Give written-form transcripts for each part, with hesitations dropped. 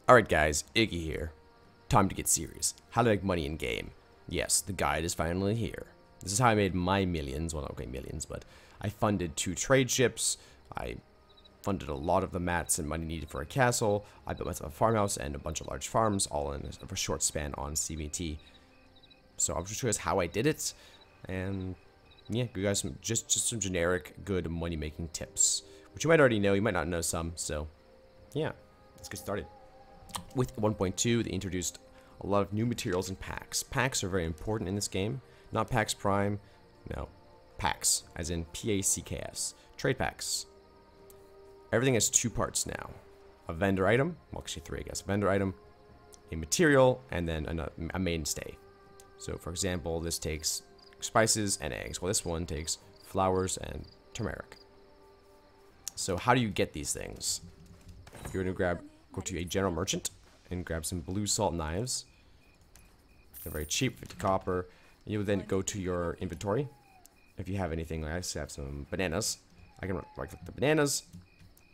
Alright guys, Iggy here. Time to get serious. How to make money in game. Yes, the guide is finally here. This is how I made my millions. Well, not okay, millions, but I funded 2 trade ships. I funded a lot of the mats and money needed for a castle. I built myself a farmhouse and a bunch of large farms, all in a short span on CBT. So I'll just show you guys how I did it, and yeah, give you guys some just some generic good money making tips, which you might already know. You might not know some. So yeah, let's get started. With 1.2, they introduced a lot of new materials and packs. Packs are very important in this game. Not packs prime, no, packs, as in P-A-C-K-S. Trade packs. Everything has 2 parts now. A vendor item, well actually 3 I guess. A vendor item, a material, and then a mainstay. So for example, this takes spices and eggs. Well, this one takes flowers and turmeric. So how do you get these things? You're going to go to a general merchant and grab some blue salt knives. They're very cheap, 50 copper. You would then go to your inventory. If you have anything, like I just have some bananas. I can right-click the bananas,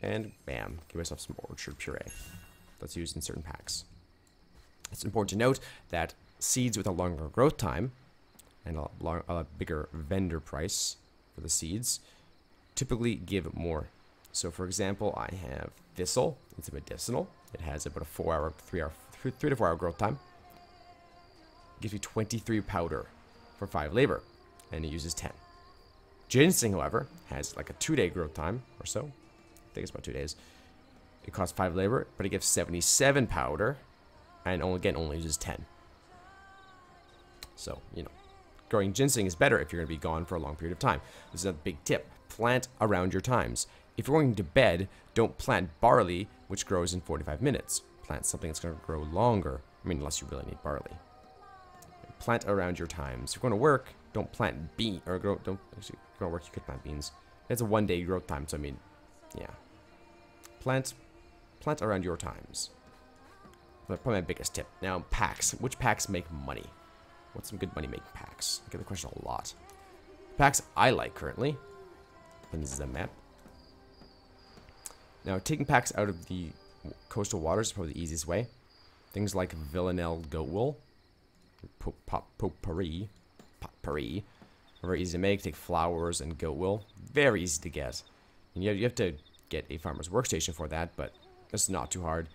and bam, give myself some orchard puree. That's used in certain packs. It's important to note that seeds with a longer growth time and a bigger vendor price for the seeds typically give more. So for example, I have thistle. It's a medicinal. It has about a 3 to 4 hour growth time. It gives you 23 powder for 5 labor, and it uses 10. Ginseng, however, has like a 2-day growth time or so. I think it's about 2 days. It costs 5 labor, but it gives 77 powder, and only uses 10. So, you know, growing ginseng is better if you're going to be gone for a long period of time. This is a big tip. Plant around your times. If you're going to bed, don't plant barley, which grows in 45 minutes. Plant something that's going to grow longer. I mean, unless you really need barley. Plant around your times. If you're going to work, don't plant bean or don't actually go to work. You could plant beans. It's a 1-day growth time, so I mean, yeah. Plant around your times. That's probably my biggest tip. Now, packs. Which packs make money? What's some good money making packs? I get the question a lot. Packs I like currently. And this is a map. Now, taking packs out of the coastal waters is probably the easiest way. Things like villanelle goat wool, potpourri, are very easy to make. Take flowers and goat wool, very easy to get. And you have to get a farmer's workstation for that, but it's not too hard.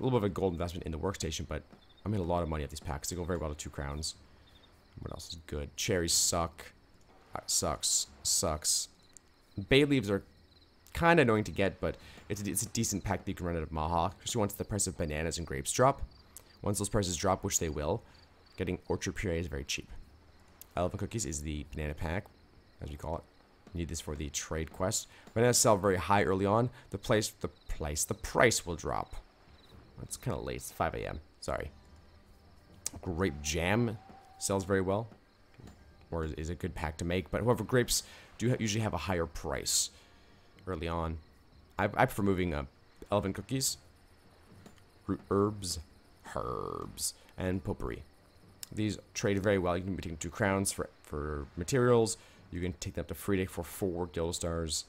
A little bit of a gold investment in the workstation, but I made a lot of money at these packs. They go very well to 2 crowns. What else is good? Cherries suck. Sucks. Bay leaves are kind of annoying to get, but it's a decent pack that you can run out of Maha, especially once the price of bananas and grapes drop. Once those prices drop, which they will, getting orchard puree is very cheap. Elephant cookies is the banana pack, as we call it. You need this for the trade quest. Bananas sell very high early on. The price will drop. It's kind of late. It's 5 a.m. Sorry. Grape jam sells very well, or is a good pack to make. But however, grapes do usually have a higher price early on. I prefer moving elephant cookies, root herbs, and potpourri. These trade very well. You can be taking 2 crowns for materials. You can take them up to Friedrich for 4 guild stars.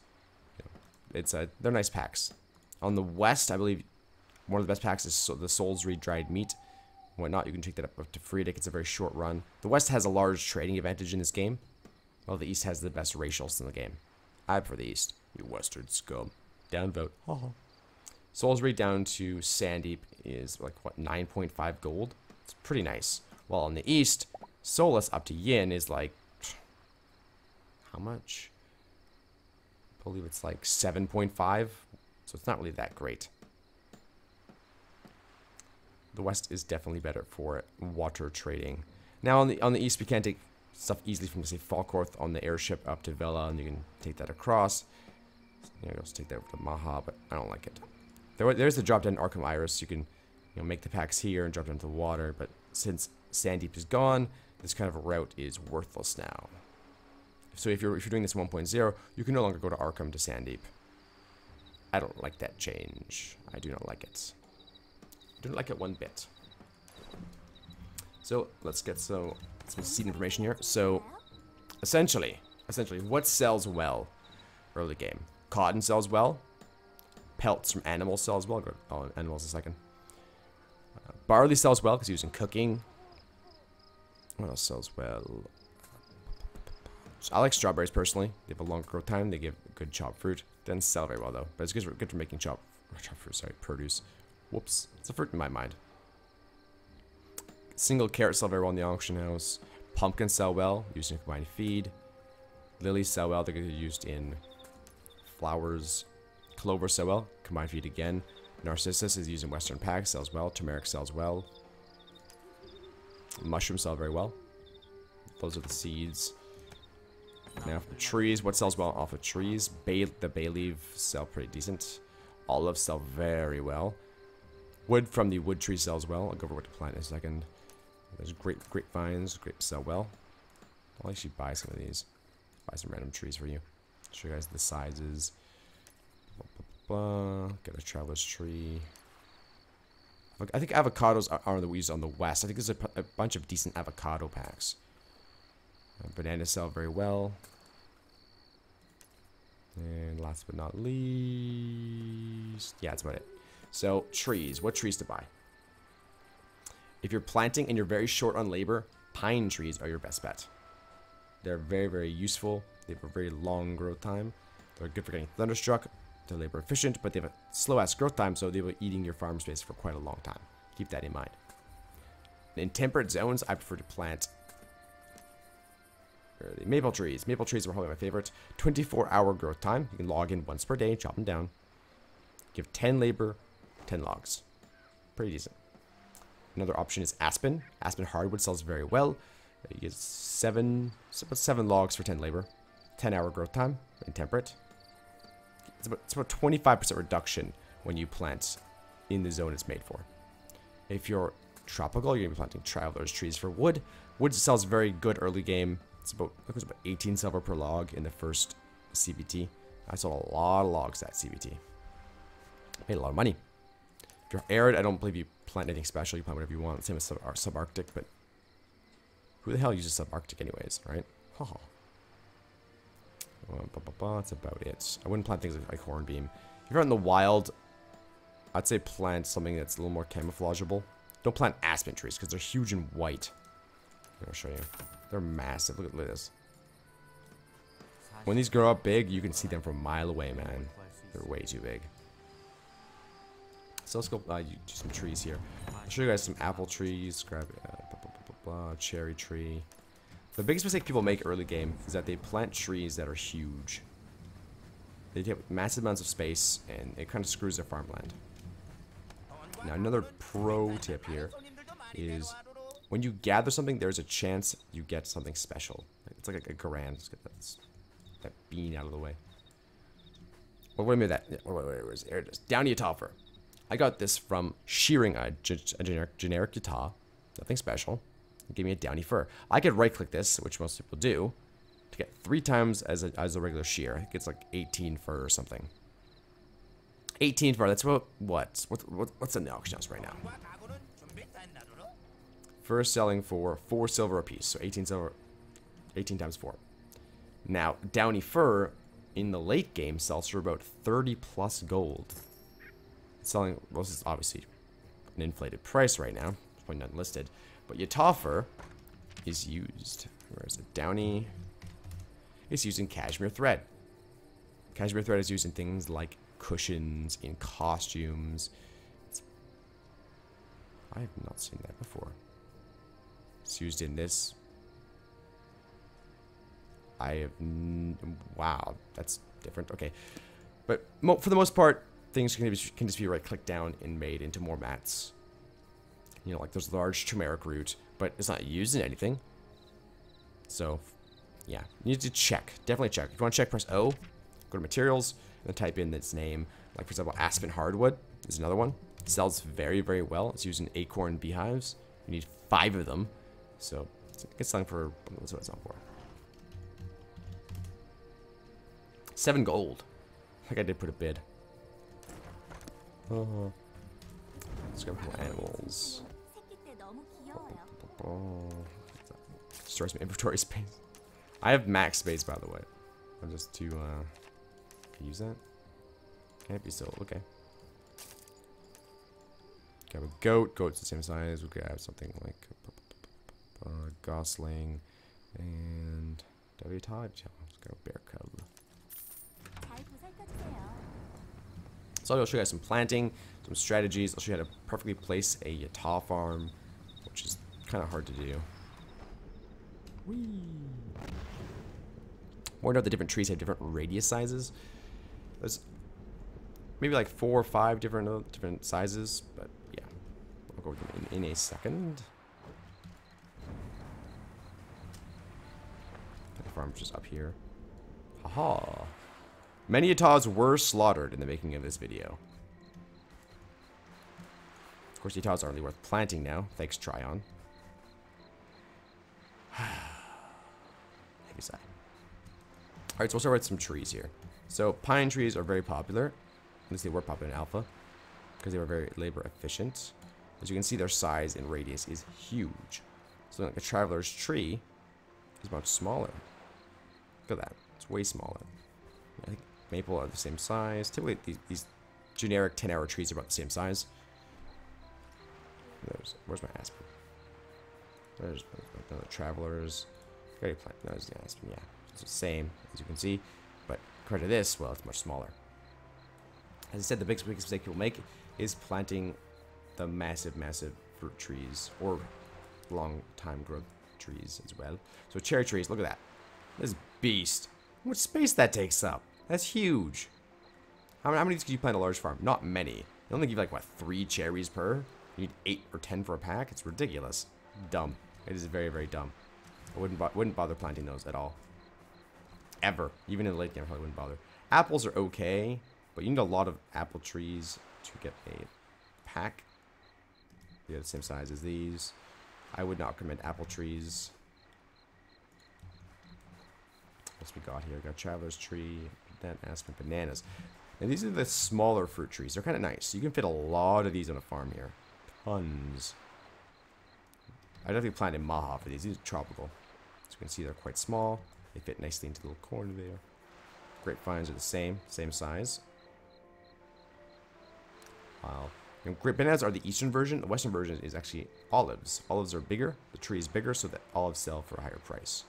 You know, they're nice packs. On the west, I believe one of the best packs is the Husbandry dried meat. Whatnot, you can take that up to Friedrich. It's a very short run. The west has a large trading advantage in this game, while the east has the best racials in the game. I prefer the east. You western scum. Downvote. Salisbury down to Sandeep is like, what, 9.5 gold? It's pretty nice. While on the east, Solus up to Yin is like, how much? I believe it's like 7.5. So it's not really that great. The west is definitely better for water trading. Now on the east, we can't take stuff easily from, say, Falkworth on the airship up to Vela, and you can take that across. You can also take that over to Maha, but I don't like it. There's the drop down Arkham Iris. You can, make the packs here and drop down to the water, but since Sandeep is gone, this kind of a route is worthless now. So if you're doing this 1.0, you can no longer go to Arkham to Sandeep. I don't like that change. I do not like it. I don't like it one bit. So let's get some seed information here. So essentially, what sells well early game? Cotton sells well. Pelts from animals sells well. I'll go animals in a second. Barley sells well because using cooking. What else sells well? So I like strawberries personally. They have a long growth time. They give good chopped fruit. Doesn't sell very well though, but it's good for making chopped fruit. Sorry, produce. Whoops, it's a fruit in my mind. Single carrot sell very well in the auction house. Pumpkins sell well, used in combined feed. Lilies sell well, they're going to be used in flowers. Clover sell well, combined feed again. Narcissus is used in Western packs, sells well. Turmeric sells well. Mushrooms sell very well. Those are the seeds. Now for trees, what sells well off of trees? The bay leaf sell pretty decent. Olives sell very well. Wood from the wood tree sells well. I'll go over what to plant in a second. There's grapevines. Grapes sell well. I'll actually buy some of these. Buy some random trees for you. Show you guys the sizes. Get a traveler's tree. Look, I think avocados are the used on the west. I think there's a bunch of decent avocado packs. Bananas sell very well. And last but not least, yeah, that's about it. So trees, what trees to buy? If you're planting and you're very short on labor, pine trees are your best bet. They're very, very useful. They have a very long growth time. They're good for getting thunderstruck. They're labor efficient, but they have a slow ass growth time, so they will be eating your farm space for quite a long time. Keep that in mind. In temperate zones, I prefer to plant maple trees. Maple trees are probably my favorite. 24-hour growth time. You can log in once per day, chop them down. Give 10 labor, 10 logs. Pretty decent. Another option is aspen. Aspen hardwood sells very well. You get about 7 logs for 10 labor. 10-hour growth time in temperate. It's about 25% reduction when you plant in the zone it's made for. If you're tropical, you're going to be planting traveler's trees for wood. Wood sells very good early game. It was about 18 silver per log in the first CBT. I sold a lot of logs that CBT. Made a lot of money. If you're arid, I don't believe you plant anything special. You plant whatever you want. Same as subarctic, but who the hell uses subarctic anyways, right? Haha. That's about it. I wouldn't plant things like hornbeam. If you're out in the wild, I'd say plant something that's a little more camouflageable. Don't plant aspen trees because they're huge and white. I'll show you. They're massive. Look at this. When these grow up big, you can see them from a mile away, man. They're way too big. So let's go do some trees here. I'll show you guys some apple trees. Grab cherry tree. The biggest mistake people make early game is that they plant trees that are huge. They take massive amounts of space, and it kind of screws their farmland. Now, another pro tip here is when you gather something, there's a chance you get something special. It's like a grand. Let's get that bean out of the way. Well, wait a minute. There it is. Downy Yatoffer. I got this from shearing a generic Yata. Nothing special. It gave me a downy fur. I could right-click this, which most people do, to get 3 times as a regular shear. I think it's like 18 fur or something. 18 fur. That's what's in the auction house right now. Fur selling for 4 silver apiece, so 18 silver, 18 times 4. Now, downy fur in the late game sells for about 30 plus gold. It's selling, well, this is obviously an inflated price right now. There's probably none listed. But Yata fur is used. Where is it? Downy. It's used in cashmere thread. Cashmere thread is used in things like cushions, in costumes. I have not seen that before. It's used in this. Wow, that's different. Okay. But for the most part, things can just be right-clicked down and made into more mats. You know, like there's large turmeric root, but it's not used in anything. So, yeah, you need to check. Definitely check. If you want to check, press O, go to materials, and then type in its name. Like, for example, aspen hardwood is another one. It sells very, very well. It's used in acorn beehives. You need 5 of them. So, it's selling for, what's it selling for? 7 gold. I think I did put a bid. Let's go for animals. Destroys my inventory space. I have max space, by the way. I'm just to use that. Can't be so okay. Grab a goat. Goat's the same size. We could have something like gosling and Todd. Let's go bear cub. So I'll show you guys some planting, some strategies. I'll show you how to perfectly place a Yata farm, which is kind of hard to do. Whee! More note the different trees have different radius sizes. There's maybe like 4 or 5 different sizes, but yeah, I'll go over them in a second. The farm's just up here. Haha. Many Yatas were slaughtered in the making of this video. Of course, Yatas aren't really worth planting now. Thanks, Tryon. Maybe sad. Alright, so we'll start with some trees here. So, pine trees are very popular. At least they were popular in Alpha. Because they were very labor efficient. As you can see, their size and radius is huge. So, like a traveler's tree is much smaller. Look at that. It's way smaller. I think maple are the same size. Typically, these generic 10-hour trees are about the same size. Where's my aspen? There's the travelers. Very plant. No, there's the aspen. Yeah, it's the same as you can see, but compared to this, well, it's much smaller. As I said, the biggest mistake people make is planting the massive fruit trees or long time growth trees as well. So cherry trees. Look at that. This beast. How much space that takes up? That's huge. How many of these can you plant a large farm? Not many. They only give like, what, 3 cherries per? You need 8 or 10 for a pack? It's ridiculous. Dumb. It is very, very dumb. I wouldn't bother planting those at all. Ever. Even in the late game, I probably wouldn't bother. Apples are okay, but you need a lot of apple trees to get a pack. They're the same size as these. I would not recommend apple trees. What we got here? We got traveler's tree, that aspen, bananas. And these are the smaller fruit trees. They're kind of nice. You can fit a lot of these on a farm here. Tons. I definitely planted maha for these. These are tropical. As you can see, they're quite small. They fit nicely into the little corner there. Grapevines are the same size. Wow. Grape bananas are the eastern version. The western version is actually olives. Olives are bigger. The tree is bigger, so that olives sell for a higher price.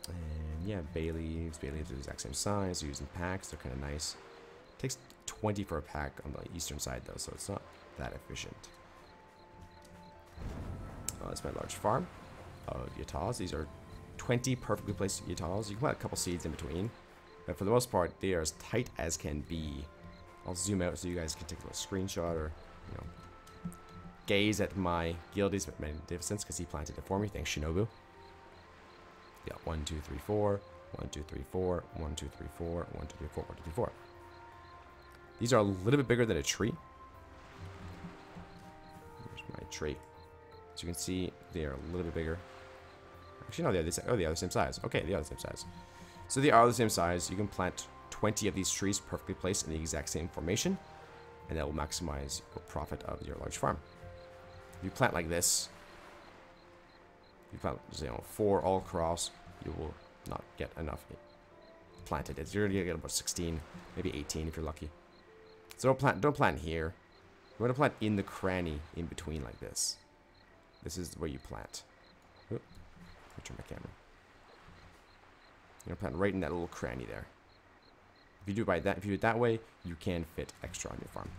And yeah, bay leaves. Bay leaves are the exact same size. They're used in packs. They're kind of nice. It takes 20 for a pack on the eastern side, though, so it's not that efficient. That's my large farm of Yatas. These are 20 perfectly placed Yatas. You can put a couple seeds in between, but for the most part, they are as tight as can be. I'll zoom out so you guys can take a little screenshot or, you know, gaze at my guildies magnificence because he planted it for me. Thanks, Shinobu. Yeah, 1, 2, 3, 4. 1, 2, 3, 4. 1, 2, 3, 4. 1, 2, 3, 4. 1, 2, 3, 4. These are a little bit bigger than a tree. Here's my tree. As you can see, they are a little bit bigger. Actually, no, they are the same size. Okay, they are the same size. So they are the same size. You can plant 20 of these trees perfectly placed in the exact same formation, and that will maximize your profit of your large farm. If you plant like this, you plant, 4 all across, you will not get enough planted. You're gonna get about 16, maybe 18 if you're lucky. So don't plant here. You want to plant in the cranny in between like this. This is where you plant. Oop, let me turn my camera. You're gonna plant right in that little cranny there. If you do it that way, you can fit extra on your farm.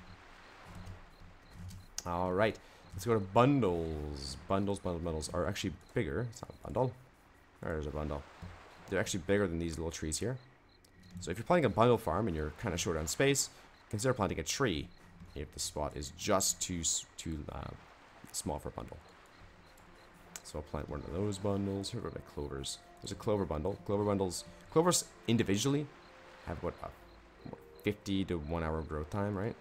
All right, let's go to bundles. Bundles are actually bigger. It's not a bundle. There's a bundle. They're actually bigger than these little trees here. So if you're planting a bundle farm and you're kind of short on space, consider planting a tree if the spot is just too small for a bundle. So I'll plant one of those bundles. Here are my clovers. There's a clover bundle. Clovers individually have what, 50 to 1 hour growth time, right?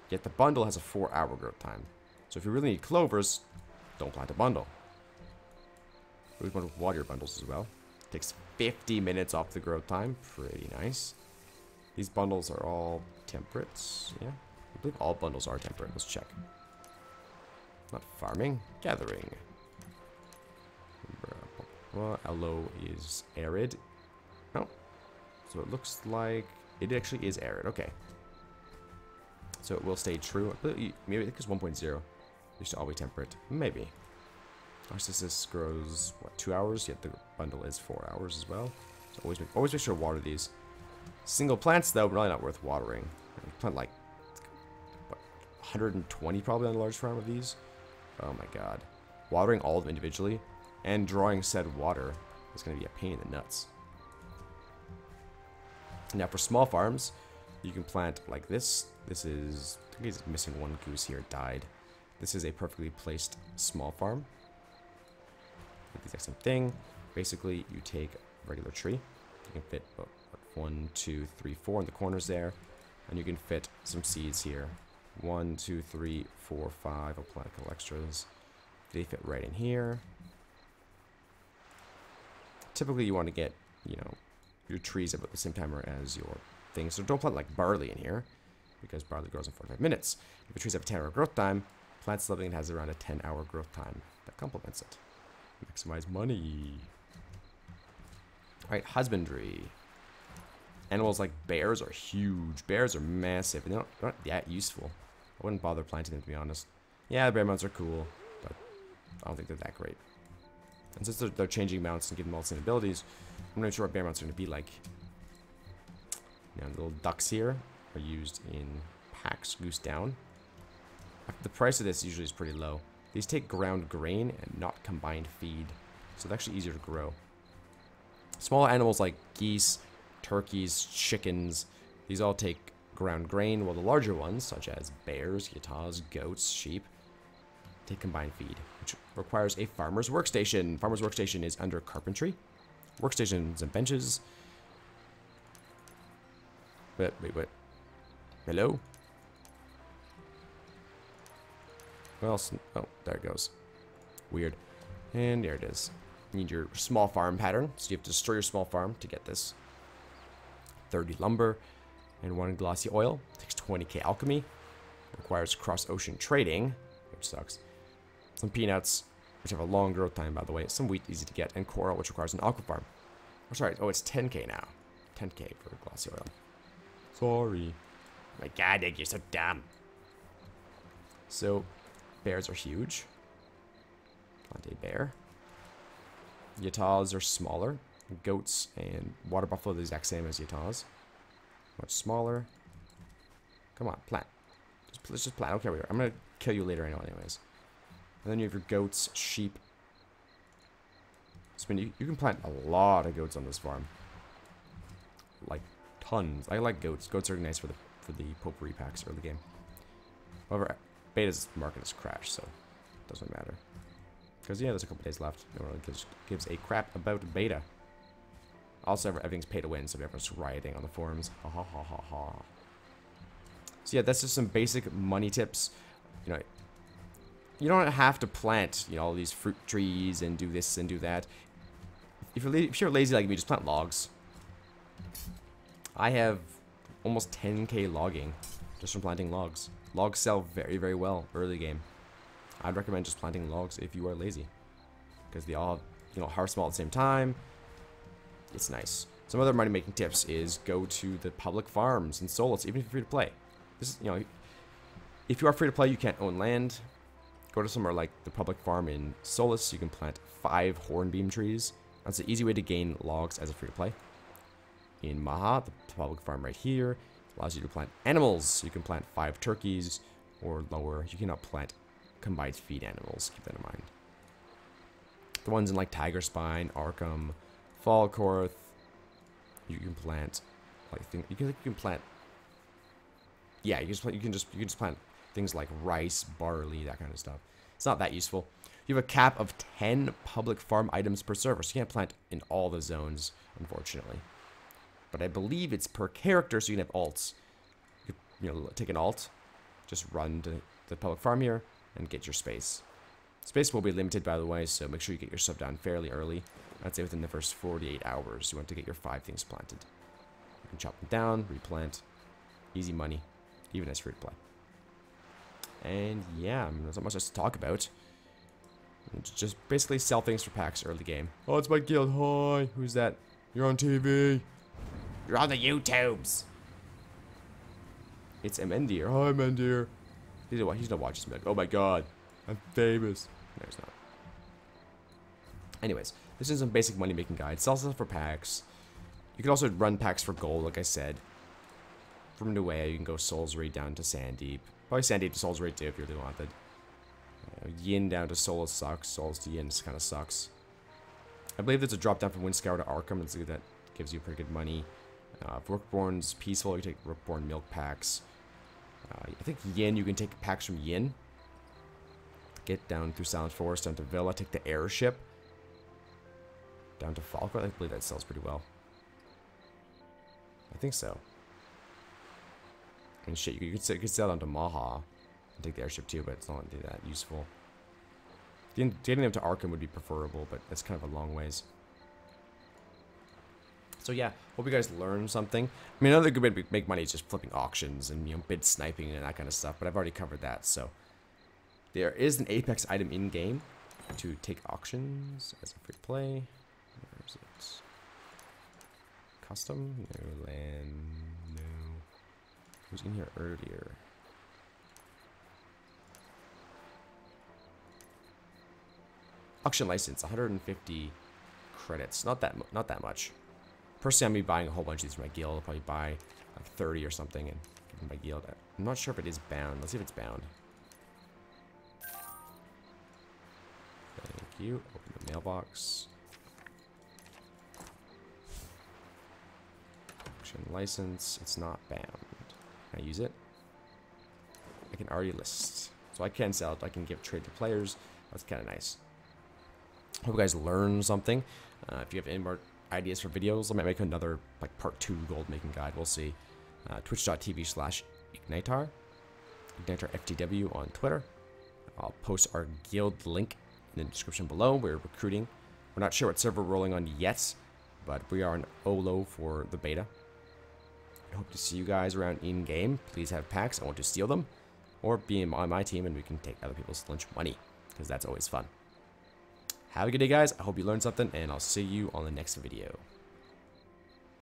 Yet the bundle has a 4-hour growth time. So if you really need clovers, don't plant a bundle. We want to water your bundles as well. It takes 50 minutes off the growth time. Pretty nice. These bundles are all temperate. Yeah, I believe all bundles are temperate. Let's check. Not farming, gathering. Well, aloe is arid. Oh, so it looks like it actually is arid. Okay. So So it will stay true. Maybe I think it's 1.0. You should always temper it. Maybe. Narcissus grows, what, 2 hours? Yet the bundle is 4 hours as well. So always make sure to water these. Single plants, though, really not worth watering. You plant like, what, 120 probably on a large farm of these. Oh my god. Watering all of them individually and drawing said water is going to be a pain in the nuts. Now for small farms, you can plant like this. This is, I think he's missing one goose here, it died. This is a perfectly placed small farm. The exact same thing. Basically, you take a regular tree. You can fit 1, 2, 3, 4 in the corners there. And you can fit some seeds here. 1, 2, 3, 4, 5. I'll plant a couple extras. They fit right in here. Typically, you want to get, you know, your trees about the same time as your things. So don't plant like barley in here, because barley grows in 45 minutes. If your trees have a 10-hour growth time, plant something that has around a 10-hour growth time. That complements it. Maximize money. Alright, husbandry. Animals like bears are huge. Bears are massive, and they're not that useful. I wouldn't bother planting them, to be honest. Yeah, the bear mounts are cool, but I don't think they're that great. And since they're changing mounts and giving them all the same abilities, I'm not sure what bear mounts are going to be like. Now, the little ducks here are used in packs, goose down. The price of this usually is pretty low. These take ground grain and not combined feed, so they're actually easier to grow. Small animals like geese, turkeys, chickens, these all take ground grain, while the larger ones, such as bears, yatas, goats, sheep, take combined feed, which requires a farmer's workstation. Farmer's workstation is under carpentry. Workstations and benches. Wait. Hello? What else? Oh, there it goes. Weird. And there it is. You need your small farm pattern, so you have to destroy your small farm to get this. 30 lumber and 1 glossy oil. Takes 20k alchemy. Requires cross-ocean trading, which sucks. Some peanuts, which have a long growth time, by the way. Some wheat, easy to get. And coral, which requires an aqua farm. Oh, sorry. Oh, it's 10k now. 10k for glossy oil. Sorry. My god, Nick, you're so dumb. So, bears are huge. Plant a bear. Yatas are smaller. Goats and water buffalo are the exact same as yatas. Much smaller. Come on, plant. Let's just plant. Okay, I'm gonna kill you later anyways. And then you have your goats, sheep. So you can plant a lot of goats on this farm. Like tons. I like goats. Goats are nice for the potpourri packs early game. However, beta's market has crashed, so it doesn't matter. Because yeah, there's a couple days left. No one really gives a crap about beta. Also, everything's pay to win, so everyone's rioting on the forums. Ha ha ha ha ha. So yeah, that's just some basic money tips. You know, you don't have to plant, you know, all these fruit trees and do this and do that. If you're lazy like me, just plant logs. I have almost 10k logging just from planting logs. Logs sell very, very well early game. I'd recommend just planting logs if you are lazy, because they all, you know, harvest them all at the same time. It's nice. Some other money making tips is go to the public farms and Solus, even if you're free to play. This is, you know, if you are free to play, you can't own land. Go to somewhere like the public farm in Solus. You can plant 5 hornbeam trees. That's an easy way to gain logs as a free to play. In Maha, the public farm right here allows you to plant animals. You can plant 5 turkeys or lower. You cannot plant combined feed animals. Keep that in mind. The ones in like Tiger Spine, Arkham, Falcorth, you can plant like you can plant. Yeah, you can just plant things like rice, barley, that kind of stuff. It's not that useful. You have a cap of 10 public farm items per server, so you can't plant in all the zones, unfortunately. But I believe it's per character, so you can have alts. You know, take an alt, just run to the public farm here, and get your space. Space will be limited, by the way, so make sure you get your stuff down fairly early. I'd say within the first 48 hours, you want to get your 5 things planted. You can chop them down, replant. Easy money, even as free to play. And yeah, I mean, there's not much else to talk about. Just basically sell things for packs early game. Oh, it's my guild. Hi, who's that? You're on TV. You're on the YouTubes. It's Mendir. Hi, Mendir. He's not watching me like, oh my god, I'm famous. No, he's not. Anyways, this is some basic money making guide. Sell stuff for packs. You can also run packs for gold, like I said. From Nuea, you can go Souls Raid down to Sandeep. Probably Sandeep to Souls Raid too if you really wanted. Yin down to Souls sucks. Souls to Yin kind of sucks. I believe there's a drop down from Windscour to Arkham. That gives you pretty good money. If Rookborn's peaceful, you take Rookborn milk packs. I think Yin, you can take packs from Yin. Get down through Silent Forest, down to Villa, take the airship. Down to Falco, I believe that sells pretty well. I think so. And shit, you could sell down to Maha and take the airship too, but it's not really that useful. Getting them to Arkham would be preferable, but that's kind of a long ways. So yeah, hope you guys learned something. I mean, another good way to make money is just flipping auctions and, you know, bid sniping and that kind of stuff, but I've already covered that. So there is an Apex item in game to take auctions as a free play. Where is it? Custom? No. Land. No. Who's in here earlier? Auction license, 150 credits. Not that much. Personally, I'm gonna be buying a whole bunch of these from my guild. I'll probably buy like 30 or something and give them my guild. I'm not sure if it is bound. Let's see if it's bound. Thank you. Open the mailbox. Auction license. It's not bound. Can I use it? I can already list. So I can sell it. I can give trade to players. That's kind of nice. Hope you guys learned something. If you have any more ideas for videos, I might make another like part 2 gold making guide. We'll see. Twitch.tv/Ignitar. Ignitar FTW on Twitter. I'll post our guild link in the description below. We're recruiting. We're not sure what server we're rolling on yet, but we are on OLO for the beta. I hope to see you guys around in game. Please have packs. I want to steal them, or be on my team and we can take other people's lunch money, because that's always fun. Have a good day, guys. I hope you learned something, and I'll see you on the next video.